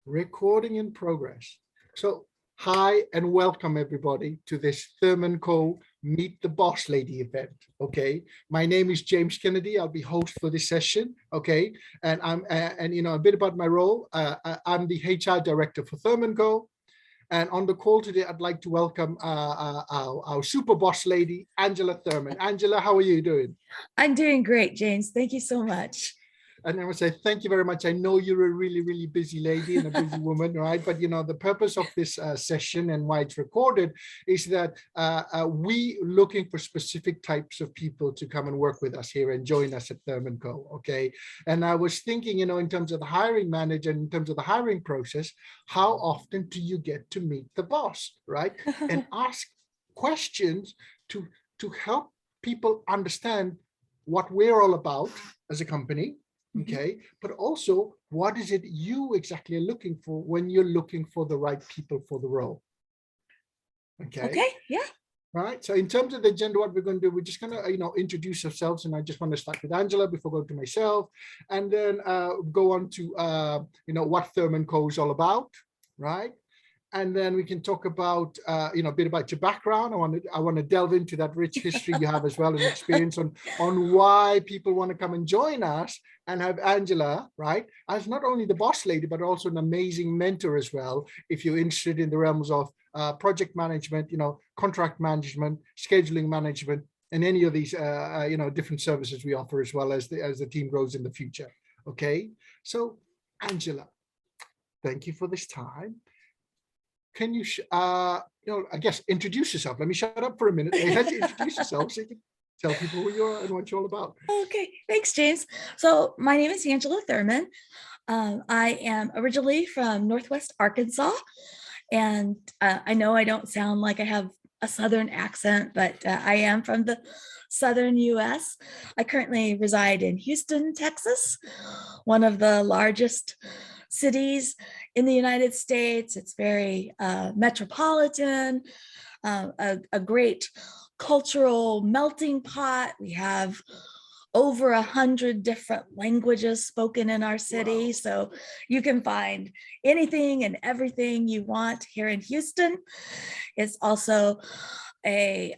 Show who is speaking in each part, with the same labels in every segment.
Speaker 1: Recording in progress. So, hi and welcome everybody to this Thurman Co. Meet the Boss Lady event. Okay, my name is James Kennedy. I'll be host for this session. Okay, and I'm a bit about my role. I'm the HR director for Thurman Co. And on the call today, I'd like to welcome our super boss lady, Angela Thurman. Angela, how are you doing?
Speaker 2: I'm doing great, James. Thank you so much.
Speaker 1: And I would say, thank you very much. I know you're a really, really busy lady and a busy woman, right? But, the purpose of this session and why it's recorded is that we looking for specific types of people to come and work with us here and join us at Thurman Co. Okay. And I was thinking, in terms of the hiring manager, in terms of the hiring process, how often do you get to meet the boss, right? And ask questions to help people understand what we're all about as a company. Okay, but also what is it you exactly are looking for when you're looking for the right people for the role?
Speaker 2: Okay, yeah.
Speaker 1: Right. So in terms of the agenda, what we're going to do, we're just going to, introduce ourselves. And I just want to start with Angela before going to myself, and then go on to, what Thurman Co. is all about, right? And then we can talk about, a bit about your background. I want to delve into that rich history you have as well, and experience on why people want to come and join us, and have Angela, right, as not only the boss lady, but also an amazing mentor as well, if you're interested in the realms of project management, contract management, scheduling management, and any of these, different services we offer, as well as the team grows in the future. Okay, so Angela, thank you for this time. Can you, I guess, introduce yourself? Let me shut up for a minute. Introduce yourself so you can tell people who you are and what you're all about.
Speaker 2: Okay, thanks, James. So my name is Angela Thurman. I am originally from Northwest Arkansas, and I know I don't sound like I have a Southern accent, but I am from the Southern U.S. I currently reside in Houston, Texas, one of the largest cities in the United States. It's very metropolitan, a great cultural melting pot. We have over 100 different languages spoken in our city. Wow. So you can find anything and everything you want here in Houston. It's also a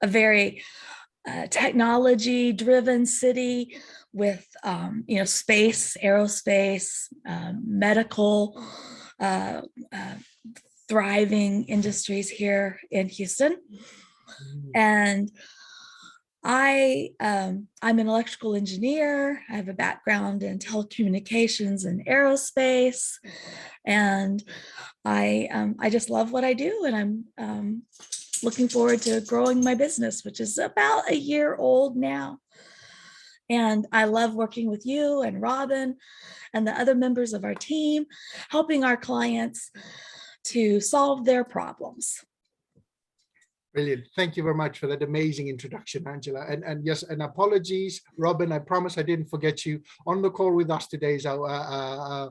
Speaker 2: very technology-driven city with, space, aerospace, medical, thriving industries here in Houston. And I'm an electrical engineer. I have a background in telecommunications and aerospace, and I just love what I do, and I'm looking forward to growing my business, which is about a year old now. And I love working with you and Robin and the other members of our team, helping our clients to solve their problems.
Speaker 1: Brilliant. Thank you very much for that amazing introduction, Angela. And yes, and apologies, Robin, I promise I didn't forget you. On the call with us today is our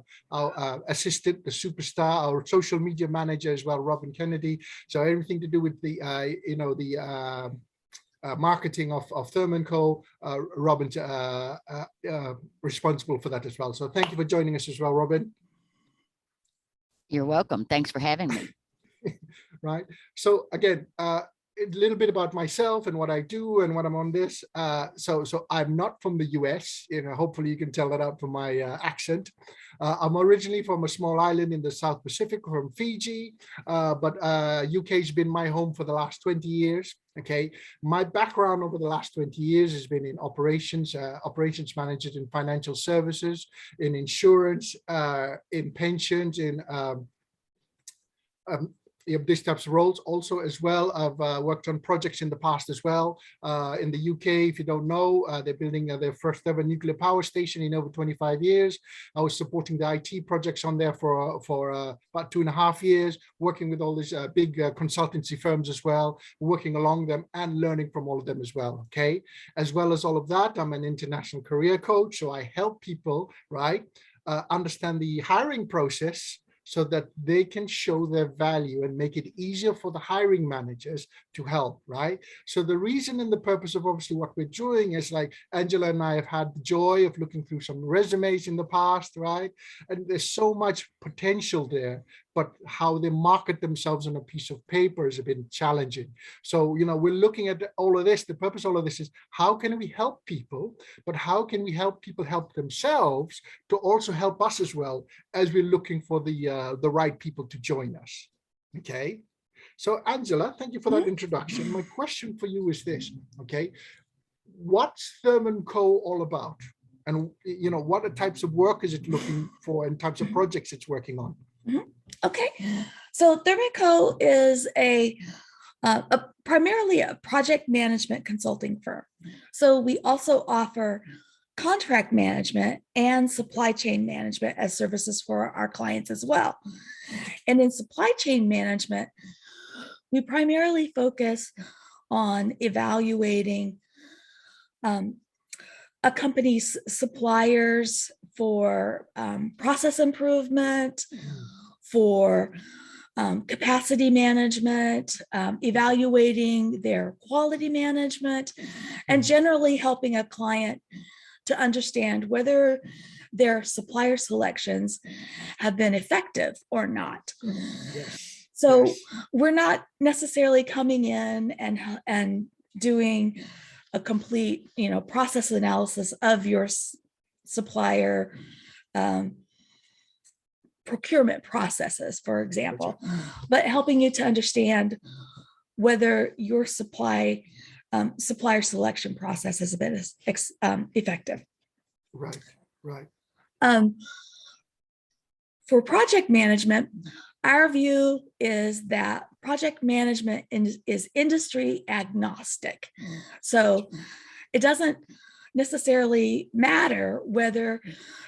Speaker 1: assistant, the superstar, our social media manager as well, Robin Kennedy. So everything to do with the, marketing of Thurman Co. Robin's responsible for that as well. So thank you for joining us as well, Robin.
Speaker 3: You're welcome. Thanks for having me.
Speaker 1: Right. So again, a little bit about myself and what I do and what I'm on this. So I'm not from the US. Hopefully you can tell that out from my accent. I'm originally from a small island in the South Pacific, from Fiji, but UK has been my home for the last 20 years. Okay, my background over the last 20 years has been in operations, operations managers in financial services, in insurance, in pensions, in these types of roles also as well. I've worked on projects in the past as well. In the UK, if you don't know, they're building their first ever nuclear power station in over 25 years. I was supporting the IT projects on there for about 2.5 years, working with all these big consultancy firms as well, working along them and learning from all of them as well. Okay, as well as all of that, I'm an international career coach, so I help people, right, understand the hiring process, so that they can show their value and make it easier for the hiring managers to help, right? So the reason and the purpose of obviously what we're doing is, like, Angela and I have had the joy of looking through some resumes in the past, right? And there's so much potential there, but how they market themselves on a piece of paper has been challenging. So, we're looking at all of this. The purpose of all of this is, how can we help people, but how can we help people help themselves to also help us as well, as we're looking for the right people to join us. Okay. So Angela, thank you for that introduction. My question for you is this, okay? What's Thurman Co all about? And, what types of work is it looking for and types of projects it's working on?
Speaker 2: Okay, so Thurman Co is primarily a project management consulting firm. So we also offer contract management and supply chain management as services for our clients as well. And in supply chain management, we primarily focus on evaluating a company's suppliers for process improvement, for capacity management, evaluating their quality management, and generally helping a client to understand whether their supplier selections have been effective or not.
Speaker 1: Yes.
Speaker 2: So
Speaker 1: Yes.
Speaker 2: we're not necessarily coming in and doing a complete, process analysis of your supplier procurement processes, for example, but helping you to understand whether your supplier selection process has been effective.
Speaker 1: Right, right.
Speaker 2: For project management, our view is that project management is industry agnostic. So it doesn't necessarily matter whether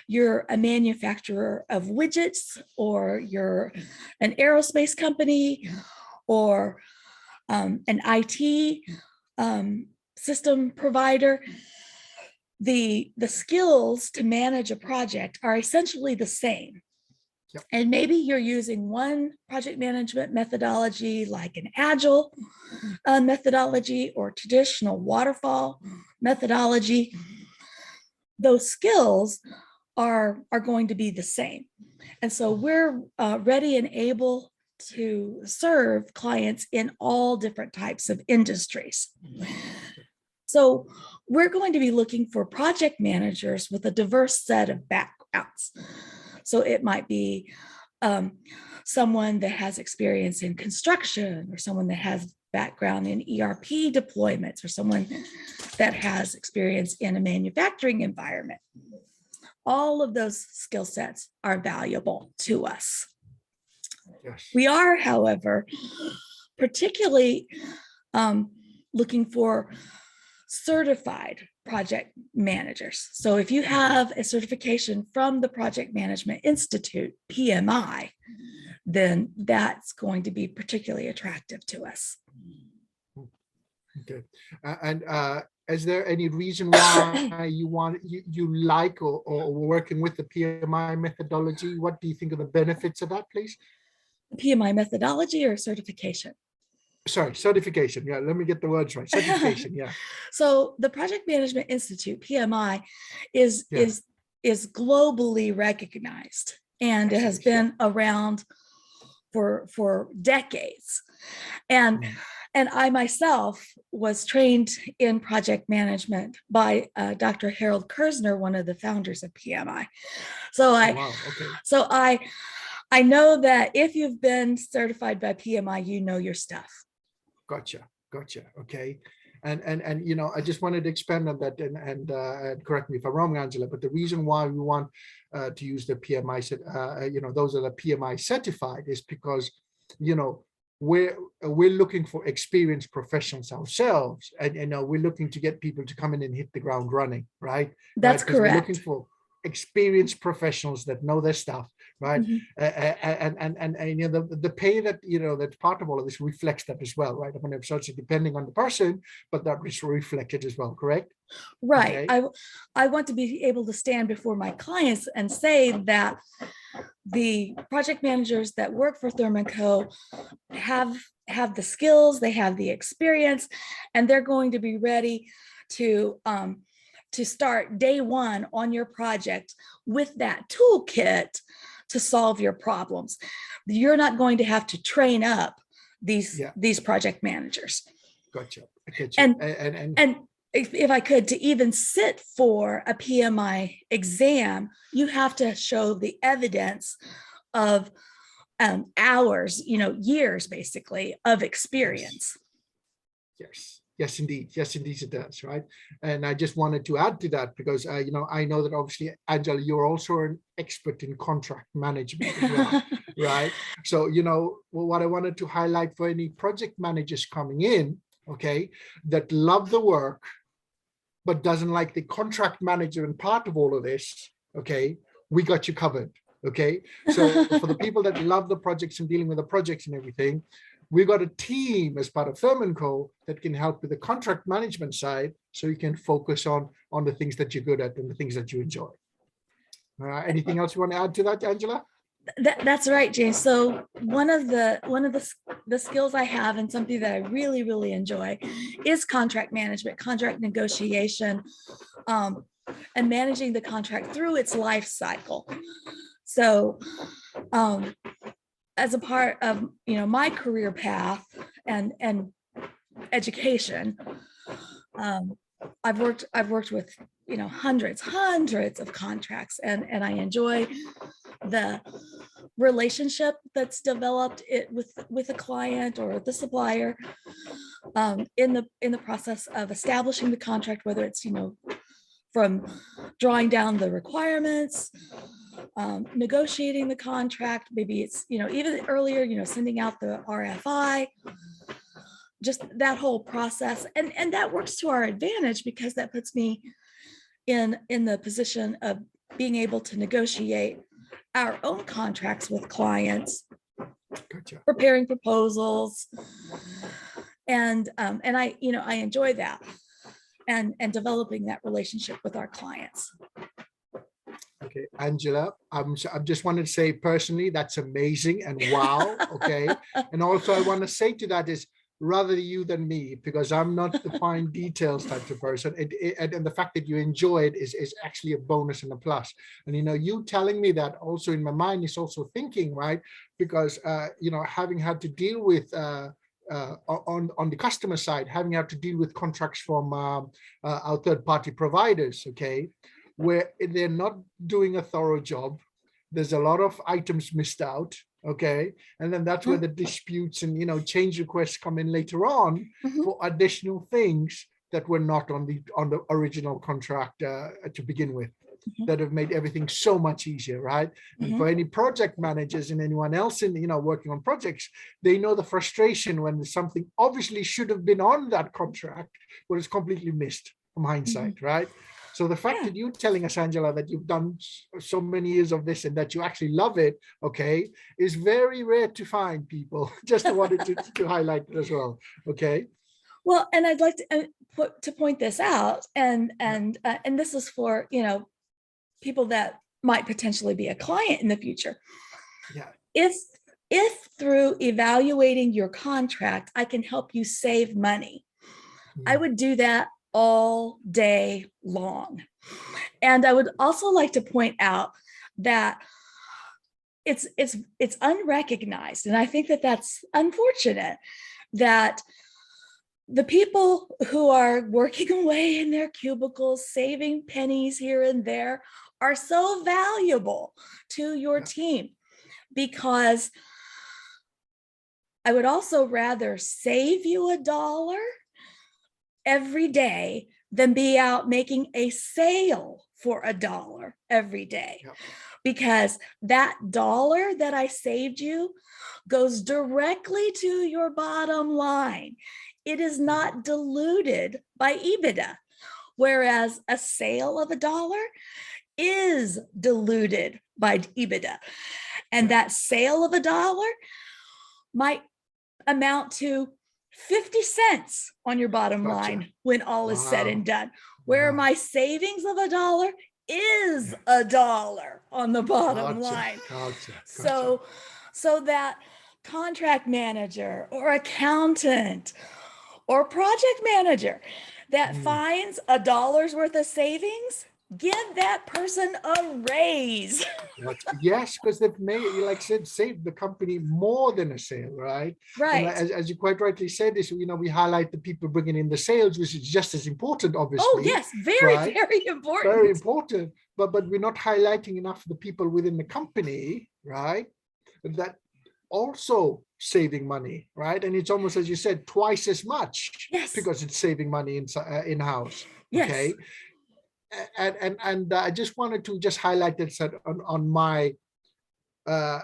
Speaker 2: you're a manufacturer of widgets, or you're an aerospace company, or an IT system provider. The skills to manage a project are essentially the same.
Speaker 1: Yep.
Speaker 2: And maybe you're using one project management methodology, like an agile methodology or traditional waterfall methodology. Those skills are going to be the same. And so we're ready and able to serve clients in all different types of industries. So we're going to be looking for project managers with a diverse set of backgrounds. So it might be someone that has experience in construction, or someone that has background in ERP deployments, or someone that has experience in a manufacturing environment. All of those skill sets are valuable to us.
Speaker 1: Yes.
Speaker 2: We are, however, particularly looking for certified project managers. So if you have a certification from the Project Management Institute, PMI, then that's going to be particularly attractive to us.
Speaker 1: Okay. And is there any reason why you like or working with the PMI methodology? What do you think of the benefits of that, please?
Speaker 2: PMI methodology or certification?
Speaker 1: Sorry, certification. Yeah, let me get the words right. Certification. Yeah.
Speaker 2: So the Project Management Institute, PMI, is globally recognized, and it has been around for decades. And I myself was trained in project management by Dr. Harold Kersner, one of the founders of PMI. So I know that if you've been certified by PMI, you know your stuff. Gotcha.
Speaker 1: Okay. And I just wanted to expand on that and correct me if I'm wrong, Angela, but the reason why we want to use the PMI, those are the PMI certified, is because, we're looking for experienced professionals ourselves, and we're looking to get people to come in and hit the ground running, right?
Speaker 2: That's correct.
Speaker 1: We're looking for experienced professionals that know their stuff, right? And the pay that that's part of all of this reflects that as well, right? I mean, it's also depending on the person, but that is reflected as well, correct?
Speaker 2: Right. Okay. I want to be able to stand before my clients and say that the project managers that work for Thurman Co have the skills, they have the experience, and they're going to be ready to start day one on your project with that toolkit to solve your problems. You're not going to have to train up these project managers.
Speaker 1: Gotcha. I get you.
Speaker 2: And if I could, to even sit for a PMI exam, you have to show the evidence of hours, years basically of experience.
Speaker 1: Yes, indeed. Yes, indeed it does, right? And I just wanted to add to that because, I know that obviously, Angela, you're also an expert in contract management as well, right? So, what I wanted to highlight for any project managers coming in, okay, that love the work, but doesn't like the contract management part of all of this, okay, we got you covered, okay? So for the people that love the projects and dealing with the projects and everything, we got a team as part of Thurman Co that can help with the contract management side so you can focus on the things that you're good at and the things that you enjoy. Anything else you want to add to that, Angela?
Speaker 2: That's right, James. So one of the skills I have and something that I really, really enjoy is contract management, contract negotiation, and managing the contract through its life cycle. So as a part of my career path and education, I've worked with hundreds of contracts, and I enjoy the relationship that's developed with a client or the supplier in the process of establishing the contract, whether it's from drawing down the requirements, negotiating the contract, maybe it's even earlier, sending out the RFI, just that whole process, and that works to our advantage because that puts me in the position of being able to negotiate our own contracts with clients.
Speaker 1: Gotcha.
Speaker 2: Preparing proposals, and I enjoy that and developing that relationship with our clients.
Speaker 1: Okay, Angela, I just wanted to say personally, that's amazing and wow. Okay, and also I want to say to that is rather you than me, because I'm not the fine details type of person. And the fact that you enjoy it is actually a bonus and a plus. And you telling me that also in my mind is also thinking, right? Because having had to deal with on the customer side, having had to deal with contracts from our third-party providers, okay, where they're not doing a thorough job. There's a lot of items missed out. Okay, and then that's where the disputes and change requests come in later on for additional things that were not on the original contract to begin with, that have made everything so much easier, right? And for any project managers and anyone else in working on projects, they know the frustration when something obviously should have been on that contract but it's completely missed from hindsight, right? So the fact that you're telling us, Angela, that you've done so many years of this and that you actually love it, okay, is very rare to find, people. Just wanted to highlight it as well, okay?
Speaker 2: Well, and I'd like to point this out, and this is for people that might potentially be a client in the future.
Speaker 1: Yeah.
Speaker 2: If through evaluating your contract, I can help you save money, I would do that all day long. And I would also like to point out that it's unrecognized, and I think that that's unfortunate, that the people who are working away in their cubicles, saving pennies here and there, are so valuable to your team, because I would also rather save you $1 every day than be out making a sale for $1 every day. Because that $1 that I saved you goes directly to your bottom line. It is not diluted by EBITDA, whereas a sale of $1 is diluted by EBITDA. And that sale of $1 might amount to 50 cents on your bottom line when all is said and done, where my savings of $1 is $1 on the bottom
Speaker 1: Gotcha,
Speaker 2: line.
Speaker 1: gotcha.
Speaker 2: So that contract manager or accountant or project manager that finds $1 worth of savings, give that person a raise.
Speaker 1: Yes, because they've made, like I said, saved the company more than a sale, right? And
Speaker 2: Right.
Speaker 1: as you quite rightly said, this, we highlight the people bringing in the sales, which is just as important, obviously.
Speaker 2: Oh, yes, very,
Speaker 1: right?
Speaker 2: very important.
Speaker 1: Very important. But we're not highlighting enough the people within the company, right? That also saving money, right? And it's almost, as you said, twice as much.
Speaker 2: Yes.
Speaker 1: Because it's saving money in-house.
Speaker 2: Yes.
Speaker 1: Okay. And I just wanted to just highlight this on my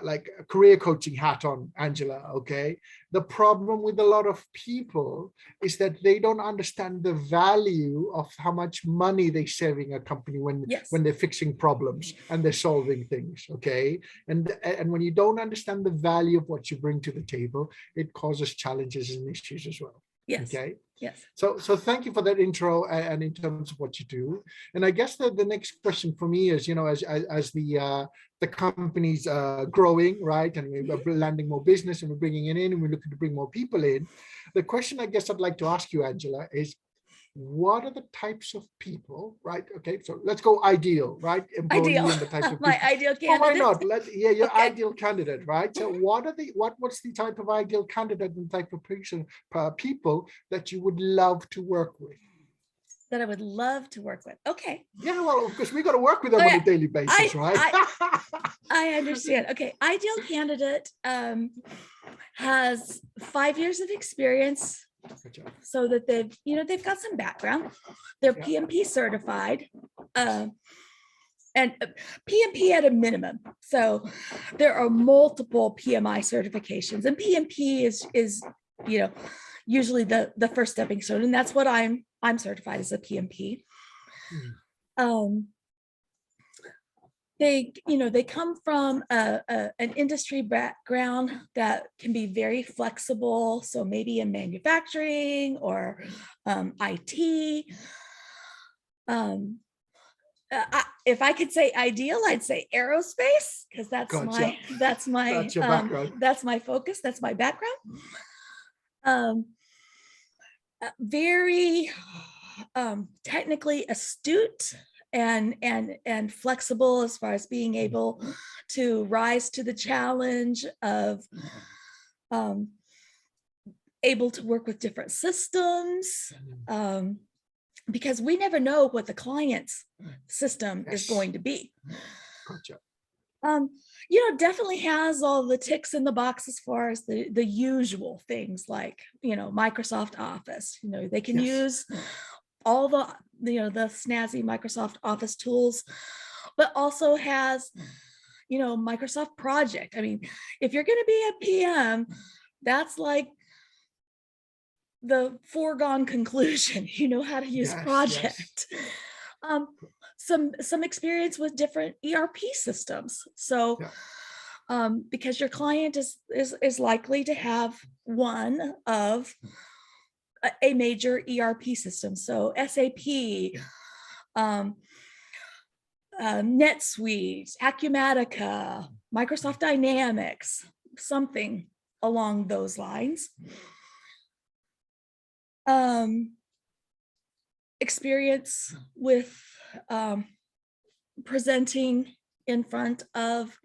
Speaker 1: like career coaching hat on, Angela. Okay, the problem with a lot of people is that they don't understand the value of how much money they're saving a company when they're fixing problems and they're solving things. Okay, and when you don't understand the value of what you bring to the table, it causes challenges and issues as well.
Speaker 2: Yes.
Speaker 1: Okay.
Speaker 2: Yes.
Speaker 1: So thank you for that intro and in terms of what you do. And I guess the next question for me is, as the company's growing, right, and we're landing more business and we're bringing it in and we're looking to bring more people in. The question I guess I'd like to ask you, Angela, is what are the types of people, right? Okay, so let's go ideal, right? Employee
Speaker 2: Ideal.
Speaker 1: And the type of
Speaker 2: My
Speaker 1: people.
Speaker 2: ideal candidate.
Speaker 1: Well, why not? Your
Speaker 2: Okay.
Speaker 1: ideal candidate, right? So what's the type of ideal candidate and type of person, people that you would love to work with?
Speaker 2: That I would love to work with. Okay.
Speaker 1: Yeah, well, because we got to work with them on a daily basis, right?
Speaker 2: I understand. Okay, ideal candidate has 5 years of experience. So that they've got some background. They're PMP certified, and PMP at a minimum. So there are multiple PMI certifications, and PMP is usually the first stepping stone, and that's what I'm certified as a PMP. They come from an industry background that can be very flexible. So maybe in manufacturing or IT. If I could say ideal, I'd say aerospace, because that's my focus. That's my background. Very technically astute and flexible as far as being able to rise to the challenge of able to work with different systems, because we never know what the client's system is going to be.
Speaker 1: Gotcha.
Speaker 2: Definitely has all the ticks in the box as far as the usual things like, Microsoft Office. They can use all the snazzy Microsoft Office tools, but also has, Microsoft Project. I mean, if you're going to be a PM, that's like the foregone conclusion. You know how to use Project. Some experience with different ERP systems. So because your client is likely to have one of a major ERP system. So SAP, NetSuite, Acumatica, Microsoft Dynamics, something along those lines. Experience with presenting in front of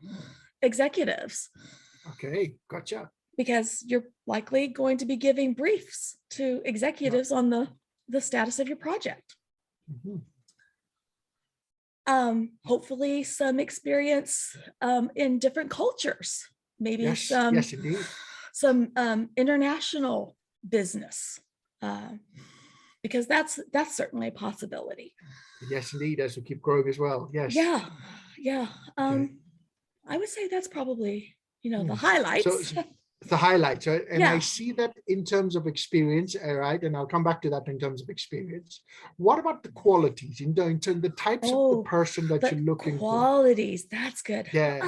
Speaker 2: executives.
Speaker 1: Okay, gotcha.
Speaker 2: Because you're likely going to be giving briefs to executives on the status of your project. Hopefully some experience in different cultures, maybe some international business, because that's certainly a possibility.
Speaker 1: Yes, indeed, as we keep growing as well. Yes.
Speaker 2: Yeah. I would say that's probably, the highlights.
Speaker 1: So the highlights, right? And I see that in terms of experience, right? And I'll come back to that in terms of experience. What about the qualities, in terms of the types of the person that you're looking for?
Speaker 2: Qualities, that's good.
Speaker 1: Yeah.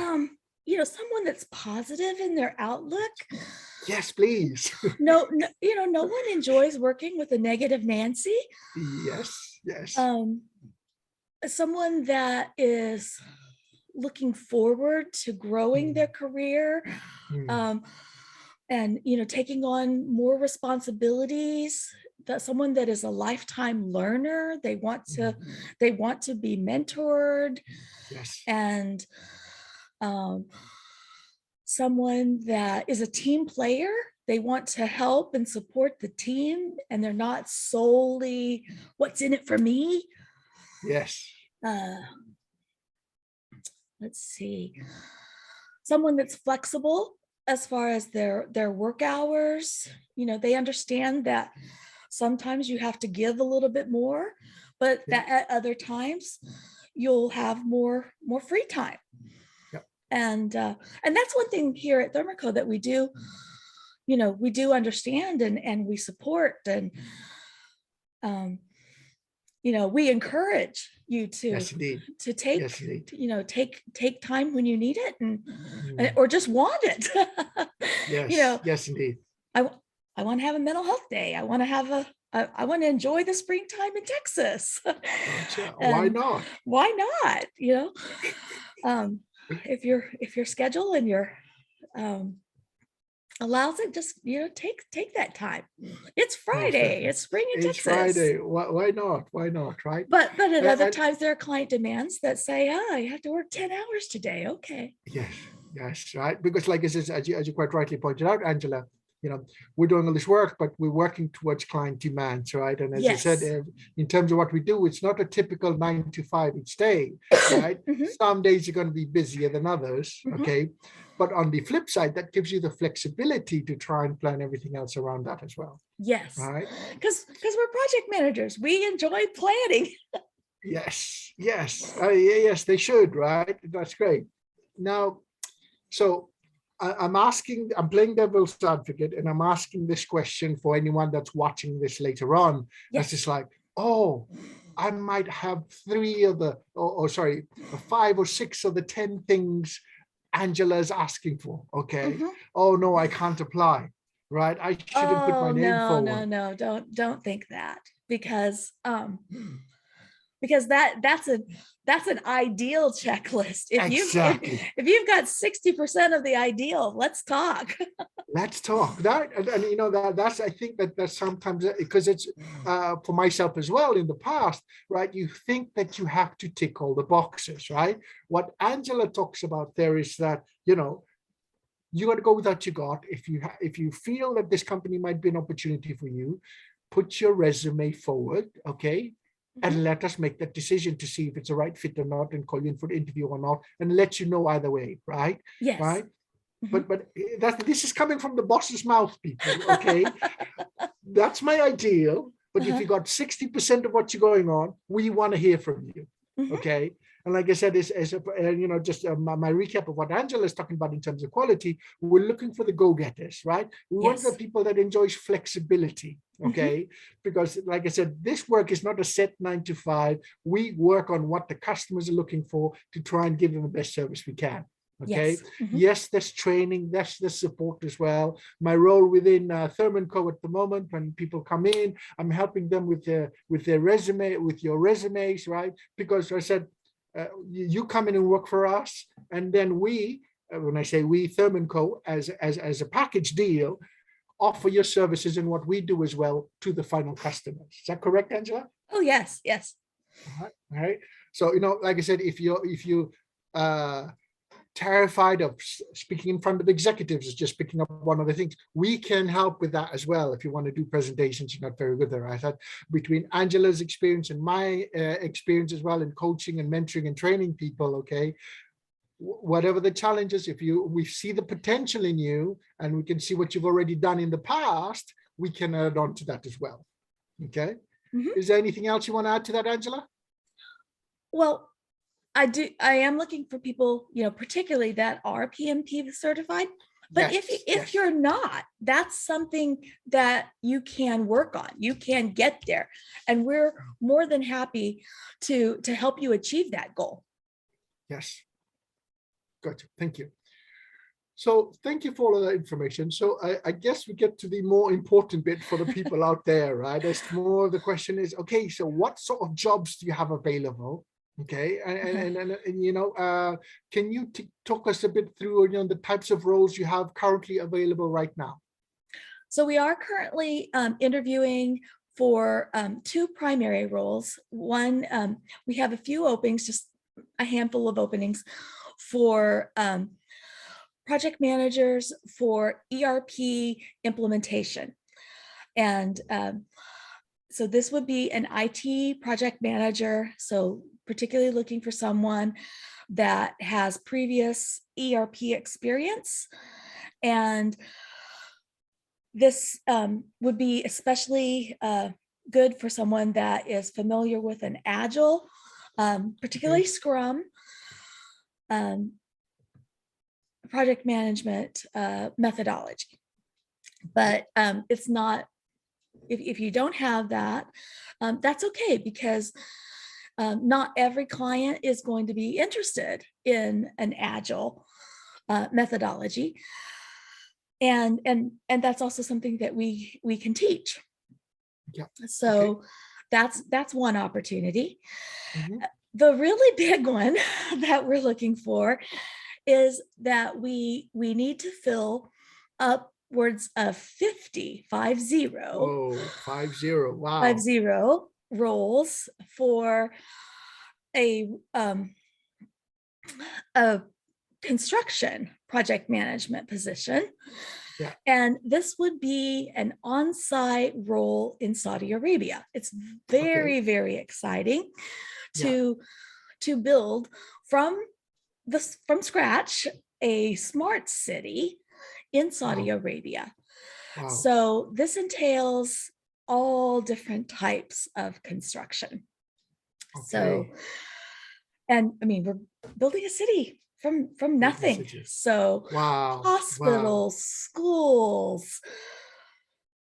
Speaker 2: Someone that's positive in their outlook.
Speaker 1: Yes, please.
Speaker 2: No one enjoys working with a negative Nancy.
Speaker 1: Yes.
Speaker 2: someone that is looking forward to growing their career,
Speaker 1: Mm,
Speaker 2: and taking on more responsibilities. That someone that is a lifetime learner. They want to be mentored,
Speaker 1: yes.
Speaker 2: and um, someone that is a team player. They want to help and support the team, and they're not solely what's in it for me.
Speaker 1: Yes.
Speaker 2: Uh, let's see. Someone that's flexible as far as their work hours. They understand that sometimes you have to give a little bit more, but
Speaker 1: Yeah.
Speaker 2: that at other times you'll have more free time.
Speaker 1: Yep.
Speaker 2: And that's one thing here at Thurman Co that we do. We do understand, and we support, and um, we encourage you
Speaker 1: Yes, indeed.
Speaker 2: to take
Speaker 1: Yes, indeed.
Speaker 2: take time when you need it,
Speaker 1: Mm,
Speaker 2: or just want it. you
Speaker 1: yes.
Speaker 2: know
Speaker 1: Yes, indeed.
Speaker 2: I I want to have a mental health day. I want to have I want to enjoy the springtime in Texas.
Speaker 1: Gotcha. Why
Speaker 2: And
Speaker 1: not?
Speaker 2: why not? Um, if your schedule and your um allows it, just take that time. It's
Speaker 1: Most
Speaker 2: Friday,
Speaker 1: definitely.
Speaker 2: it's spring in
Speaker 1: It's
Speaker 2: Texas.
Speaker 1: Friday. Why not? Why not? Right?
Speaker 2: But at other
Speaker 1: And
Speaker 2: times there are client demands that say, oh, you have to work 10 hours today. Okay.
Speaker 1: yes, yes, right. Because like this is, as you quite rightly pointed out, Angela, we're doing all this work, but we're working towards client demands, right? And as you said,
Speaker 2: Yes.
Speaker 1: in terms of what we do, it's not a typical 9 to 5 each day, right?
Speaker 2: Mhm,
Speaker 1: Some days are going to be busier than others,
Speaker 2: mhm.
Speaker 1: okay? But on the flip side, that gives you the flexibility to try and plan everything else around that as well,
Speaker 2: Yes,
Speaker 1: right?
Speaker 2: because we're project managers. We enjoy planning.
Speaker 1: Yes, yes, yes, they should, right? That's great. Now, so I'm playing devil's advocate, and I'm asking this question for anyone that's watching this later on. That's
Speaker 2: Yes.
Speaker 1: just like, oh, I might have three of the, or sorry, 5 or 6 of the 10 things Angela's asking for. Okay.
Speaker 2: Mhm.
Speaker 1: Oh no, I can't apply. Right. I shouldn't put my
Speaker 2: Oh,
Speaker 1: name
Speaker 2: no, no,
Speaker 1: forward.
Speaker 2: no. Don't think that, because that's an ideal checklist.
Speaker 1: Exactly.
Speaker 2: If you've got 60% of the ideal, let's talk.
Speaker 1: Let's talk that, and that's I think that's sometimes because it's for myself as well in the past, right? You think that you have to tick all the boxes, right? What Angela talks about there is that you got to go with what you got. If you feel that this company might be an opportunity for you, put your resume forward, okay,
Speaker 2: Mhm.
Speaker 1: and let us make that decision to see if it's a right fit or not, and call you in for the interview or not, and let you know either way, right?
Speaker 2: Yes.
Speaker 1: Right.
Speaker 2: Mhm.
Speaker 1: But this is coming from the boss's mouth, people. Okay, that's my ideal. But if
Speaker 2: Uh-huh.
Speaker 1: you got 60% of what you're going on, we want to hear from you.
Speaker 2: Mhm.
Speaker 1: Okay. And like I said, just my recap of what Angela is talking about in terms of quality, we're looking for the go-getters, right? We want the
Speaker 2: Yes.
Speaker 1: people that enjoys flexibility,
Speaker 2: Mhm.
Speaker 1: okay? Because like I said, this work is not a set 9 to 5. We work on what the customers are looking for to try and give them the best service we can. Okay.
Speaker 2: Yes. Mhm.
Speaker 1: Yes, there's training, there's the support as well. My role within Thurman Co at the moment, when people come in, I'm helping them with their resume, with your resumes, right? Because I said, you come in and work for us, and then we, when I say we, Thurman Co, as a package deal, offer your services and what we do as well to the final customers. Is that correct, Angela?
Speaker 2: Oh, yes. Yes.
Speaker 1: All right. So like I said, if you uh, terrified of speaking in front of executives, is just picking up one of the things, we can help with that as well. If you want to do presentations, you're not very good there. I thought between Angela's experience and my experience as well in coaching and mentoring and training people, okay, whatever the challenges, if we see the potential in you and we can see what you've already done in the past, we can add on to that as well. Okay.
Speaker 2: Mhm.
Speaker 1: Is there anything else you want to add to that, Angela?
Speaker 2: Well, I am looking for people, particularly that are PMP certified. But
Speaker 1: Yes.
Speaker 2: if
Speaker 1: Yes.
Speaker 2: you're not, that's something that you can work on. You can get there. And we're more than happy to help you achieve that goal.
Speaker 1: Yes. Gotcha. Thank you. So thank you for all of that information. So I guess we get to the more important bit for the people out there, right? As more of the question is, okay, so what sort of jobs do you have available? Okay, and you know, can you talk us a bit through, you know, the types of roles you have currently available right now?
Speaker 2: So we are currently interviewing for two primary roles. One, we have a few openings, just a handful of openings for project managers for ERP implementation. And so this would be an IT project manager. So particularly looking for someone that has previous ERP experience. And this would be especially good for someone that is familiar with an Agile, particularly Scrum, project management methodology. But it's not, if you don't have that, that's okay, because not every client is going to be interested in an Agile methodology. And that's also something that we can teach.
Speaker 1: Yeah.
Speaker 2: So that's one opportunity.
Speaker 1: Mhm.
Speaker 2: The really big one that we're looking for is that we need to fill upwards of 50
Speaker 1: Oh, 50. Wow.
Speaker 2: 50 roles for a construction project management position.
Speaker 1: Yeah.
Speaker 2: And this would be an on-site role in Saudi Arabia. It's very, very exciting to build from scratch a smart city in Saudi Arabia.
Speaker 1: Wow.
Speaker 2: So this entails all different types of construction. So, and I mean, we're building a city from nothing. So
Speaker 1: wow.
Speaker 2: hospitals, schools,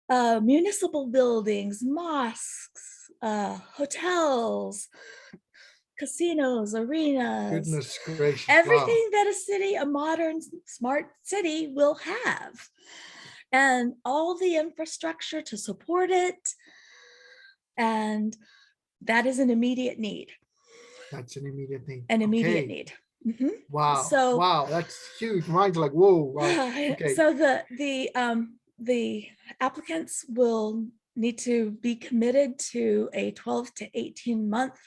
Speaker 2: municipal buildings, mosques, hotels, casinos, arenas,
Speaker 1: Goodness gracious.
Speaker 2: everything that a modern smart city will have, and all the infrastructure to support it. And that is an immediate need.
Speaker 1: That's an immediate need.
Speaker 2: An immediate need. Mm-hmm.
Speaker 1: Wow.
Speaker 2: So
Speaker 1: wow, that's huge. Mine's like, whoa. Wow. Okay.
Speaker 2: So the applicants will need to be committed to a 12 to 18 month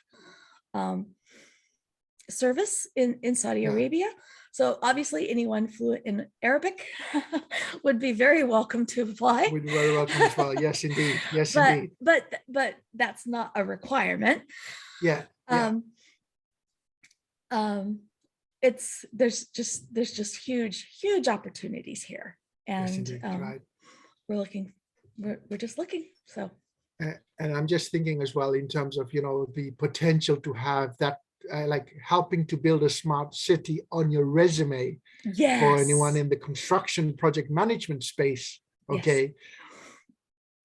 Speaker 2: service in Saudi Arabia. So obviously anyone fluent in Arabic would be very welcome to apply.
Speaker 1: Would be very welcome as well. Yes, indeed. Yes,
Speaker 2: but,
Speaker 1: indeed.
Speaker 2: But that's not a requirement.
Speaker 1: Yeah.
Speaker 2: There's just huge opportunities here, and
Speaker 1: yes,
Speaker 2: we're just looking. So,
Speaker 1: and I'm just thinking as well in terms of, you know, the potential to have that like helping to build a smart city on your resume for anyone in the construction project management space. Okay.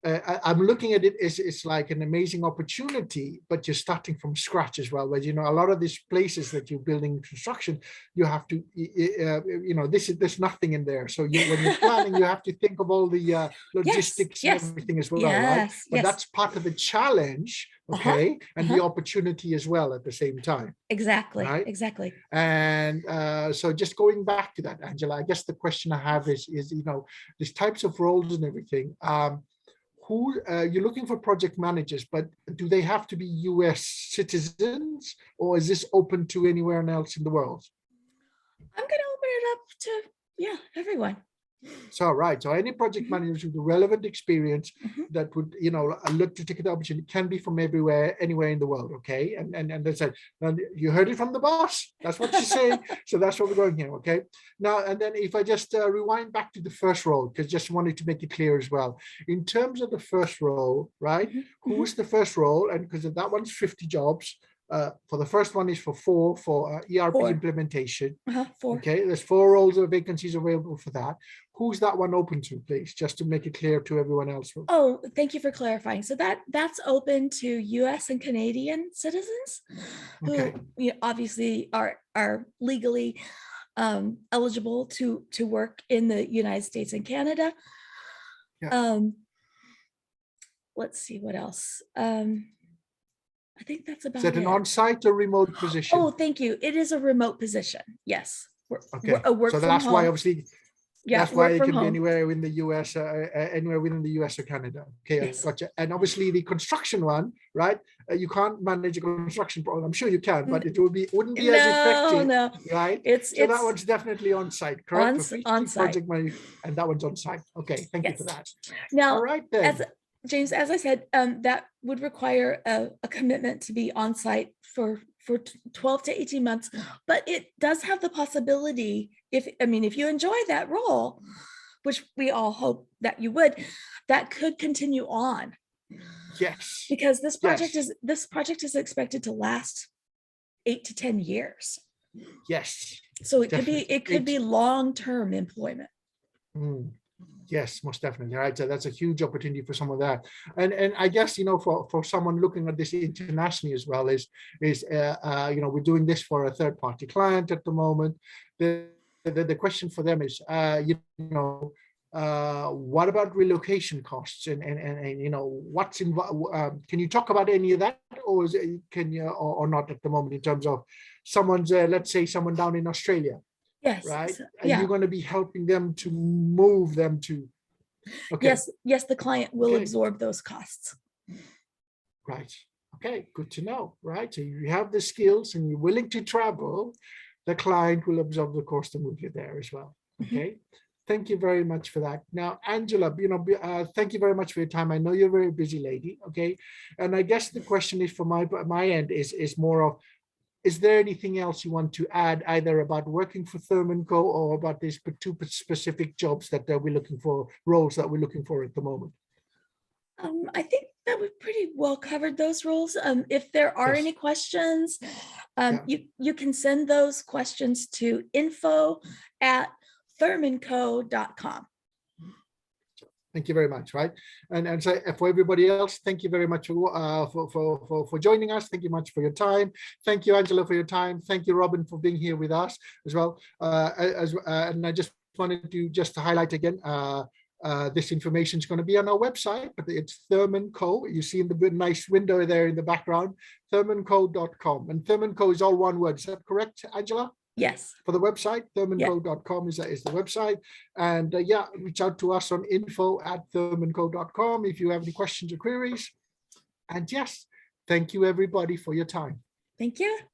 Speaker 1: I'm looking at it as it's like an amazing opportunity, but you're starting from scratch as well. But you know, a lot of these places that you're building construction, you have to, you know, there's nothing in there. So when you're planning, you have to think of all the logistics and everything as well, right? But that's part of the challenge, okay, and the opportunity as well at the same time.
Speaker 2: Exactly.
Speaker 1: Right?
Speaker 2: Exactly.
Speaker 1: And so just going back to that, Angela, I guess the question I have is you know, these types of roles and everything. Who you're looking for project managers, but do they have to be US citizens, or is this open to anywhere else in the world?
Speaker 2: I'm going to open it up to everyone.
Speaker 1: So right, so any project managers with the relevant experience that would, you know, look to take the opportunity can be from anywhere in the world. Okay, and they said, you heard it from the boss. That's what she's saying. So that's what we're going here. Okay, now and then if I just rewind back to the first role, because just wanted to make it clear as well in terms of the first role, right? Who's the first role? And because that one's 50 jobs. For the first one is for ERP implementation. 4. Okay, there's 4 roles of vacancies available for that. Who's that one open to, please, just to make it clear to everyone else?
Speaker 2: Oh, thank you for clarifying. So that's open to US and Canadian citizens who obviously are legally eligible to work in the United States and Canada. Let's see what else. I think that's
Speaker 1: Is
Speaker 2: about
Speaker 1: that an
Speaker 2: it.
Speaker 1: on-site or remote position?
Speaker 2: Oh, thank you. It is a remote position. Yes.
Speaker 1: Okay,
Speaker 2: A work
Speaker 1: so
Speaker 2: from
Speaker 1: that's why
Speaker 2: home.
Speaker 1: obviously
Speaker 2: Yeah,
Speaker 1: that's why
Speaker 2: work
Speaker 1: it
Speaker 2: from
Speaker 1: can be
Speaker 2: home.
Speaker 1: anywhere in the US, anywhere within the US or Canada. Okay, I
Speaker 2: Yes.
Speaker 1: gotcha. And obviously the construction one, right? You can't manage a construction problem. I'm sure you can, but it wouldn't be as effective,
Speaker 2: No,
Speaker 1: right?
Speaker 2: it's
Speaker 1: So that one's definitely on site, correct? For
Speaker 2: on site.
Speaker 1: project money, and that one's on site. Okay, thank you for
Speaker 2: Yes.
Speaker 1: that.
Speaker 2: Now,
Speaker 1: All right then.
Speaker 2: James, as I said, that would require a commitment to be on site for 12 to 18 months, but it does have the possibility, if you enjoy that role, which we all hope that you would, that could continue on.
Speaker 1: Yes.
Speaker 2: Because this project
Speaker 1: yes.
Speaker 2: is expected to last 8 to 10 years.
Speaker 1: Yes.
Speaker 2: So it
Speaker 1: Definitely.
Speaker 2: could be long-term employment.
Speaker 1: Yes, most definitely. Right. So that's a huge opportunity for some of that. And I guess, for someone looking at this internationally as well is we're doing this for a third party client at the moment. The question for them is, what about relocation costs and what's involved? Can you talk about any of that, or can you or not at the moment in terms of someone's let's say someone down in Australia?
Speaker 2: Yes.
Speaker 1: Right. Are
Speaker 2: Yeah.
Speaker 1: you going to be helping them to move them to? Okay.
Speaker 2: Yes, the client will absorb those costs.
Speaker 1: Right. Okay, good to know. Right. So you have the skills and you're willing to travel, the client will absorb the cost to move you there as well. Okay. Thank you very much for that. Now, Angela, thank you very much for your time. I know you're a very busy lady. Okay. And I guess the question is from my end is more of, is there anything else you want to add, either about working for Thurman Co. or about these two specific jobs that we're looking for, roles that we're looking for at the moment?
Speaker 2: I think that we pretty well covered those roles. If there are any questions, you can send those questions to info@thurmanco.com.
Speaker 1: Thank you very much. Right, and so for everybody else, thank you very much for joining us. Thank you much for your time. Thank you, Angela, for your time. Thank you, Robin, for being here with us as well. And I just wanted to highlight again. This information is going to be on our website, but it's Thurman Co. You see in the nice window there in the background, thurmanco.com. And Thurman Co. is all one word. Is that correct, Angela?
Speaker 2: Yes.
Speaker 1: For the website, thurmanco.com is the website. And reach out to us on info@thurmanco.com if you have any questions or queries. And yes, thank you everybody for your time.
Speaker 2: Thank you.